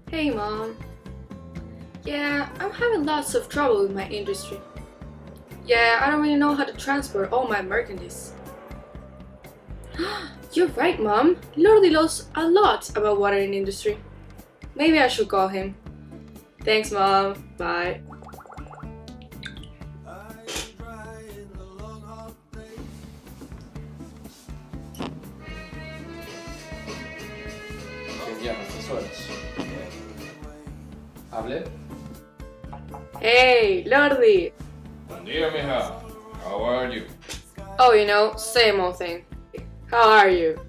Hey mom. Yeah, I'm having lots of trouble with my industry. Yeah, I don't really know how to transport all my merchandise. You're right, mom. Lordy knows a lot about water in industry. Maybe I should call him. Thanks, mom. Bye. Vediamo estas horas. Hable. Hey, Lordy. Buen día, mija. How are you? Oh, same old thing. How are you?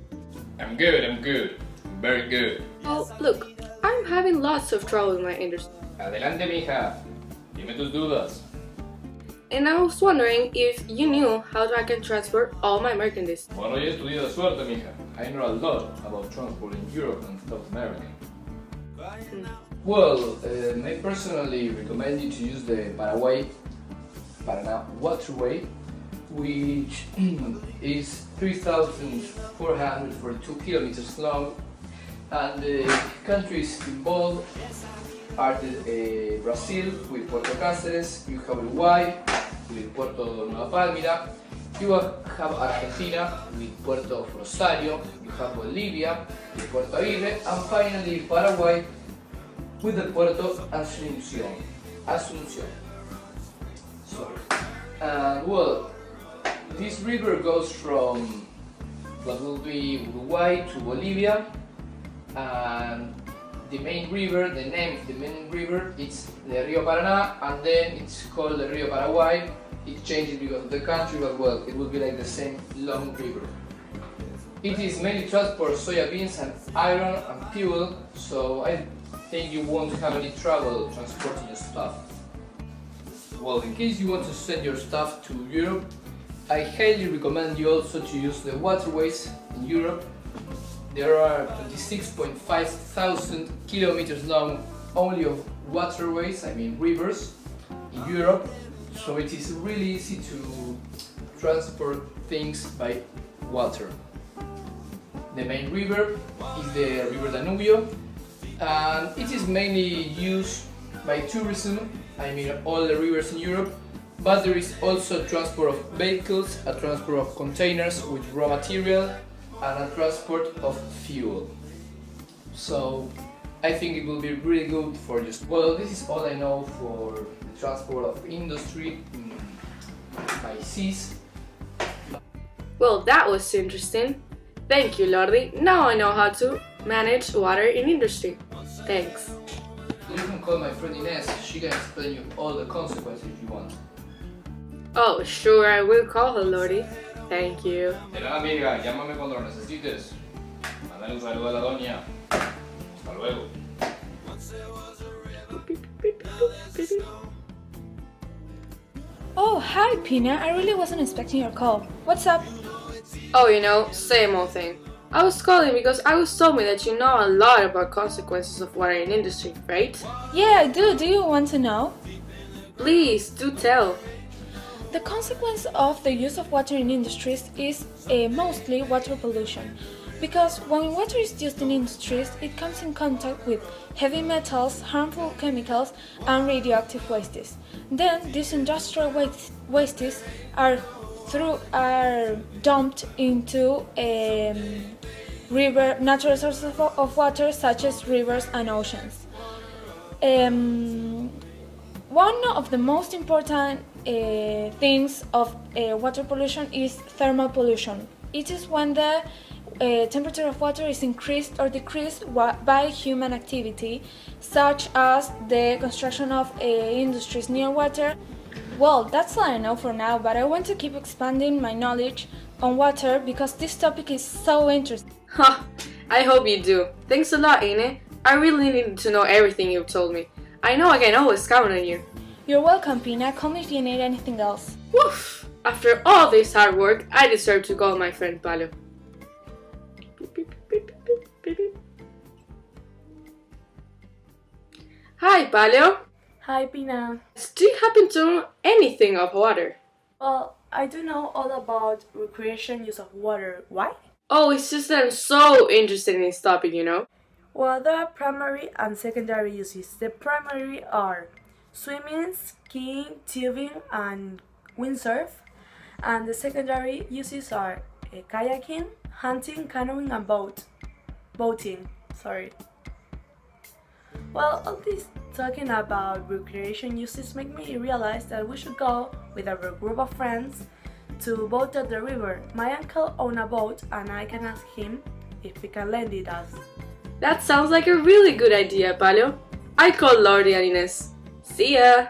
I'm good. Very good. Oh, look, I'm having lots of trouble in my industry. Adelante, mija. Dime tus dudas. And I was wondering if you knew how I can transport all my merchandise. Bueno, hoy es tu día de suerte, mija. I know a lot about transport in Europe and South America. Well, I personally recommend you to use the Paraná waterway, which is 3,442 kilometers long, and the countries involved are Brazil with Puerto Cáceres, you have Uruguay with Puerto Nueva Palmira, you have Argentina with Puerto Rosario, you have Bolivia with Puerto Aguirre, and finally Paraguay with the Puerto Asunción. Sorry. And well, this river goes from what will be Uruguay to Bolivia, and the name of the main river is the Rio Paraná, and then it's called the Rio Paraguay. It changes because of the country, but well, it will be like the same long river. It is mainly transport soybeans and iron and fuel, so I think you won't have any trouble transporting your stuff. Well, in case you want to send your stuff to Europe, I highly recommend you also to use the waterways in Europe. There are 26.5 thousand kilometers long only of waterways, I mean rivers, in Europe, so it is really easy to transport things by water. The main river is the River Danubio, and it is mainly used by tourism, I mean all the rivers in Europe, but there is also transport of vehicles, a transport of containers with raw material, and a transport of fuel. So I think it will be really good for you. Well, this is all I know for the transport of industry by seas. Well, that was interesting. Thank you, Lordy. Now I know how to manage water in industry. Thanks. You can call my friend Ines, she can explain you all the consequences if you want. Oh, sure, I will call her, Lordy. Thank you. De nada, amiga, llámame cuando lo necesites. Mándale un saludo a la doña. Hasta luego. Oh, hi, Pina. I really wasn't expecting your call. What's up? Oh, same old thing. I was calling because I was told me that you know a lot about consequences of water in industry, right? Yeah, I do. Do you want to know? Please, do tell. The consequence of the use of water in industries is mostly water pollution. Because when water is used in industries, it comes in contact with heavy metals, harmful chemicals, and radioactive wastes. Then these industrial wastes are dumped into natural sources of water such as rivers and oceans. One of the most important things of water pollution is thermal pollution. It is when the temperature of water is increased or decreased by human activity, such as the construction of industries near water. Well, that's all I know for now, but I want to keep expanding my knowledge on water because this topic is so interesting. Ha! I hope you do. Thanks a lot, Ine. I really needed to know everything you've told me. I know I can always count on you. You're welcome, Pina. Call me if you need anything else. Woof! After all this hard work, I deserve to call my friend Palo. Hi, Paleo. Hi, Pina. Do you happen to know anything of water? Well, I do know all about recreation use of water. Why? Oh, it's just that I'm so interested in this topic, you know? Well, there are primary and secondary uses. The primary are swimming, skiing, tubing, and windsurf. And the secondary uses are kayaking, hunting, canoeing, and boating. Sorry. Well, all this talking about recreation uses make me realize that we should go with our group of friends to boat at the river. My uncle owns a boat and I can ask him if he can lend it us. That sounds like a really good idea, Palio. I call Lordy and Ines. See ya!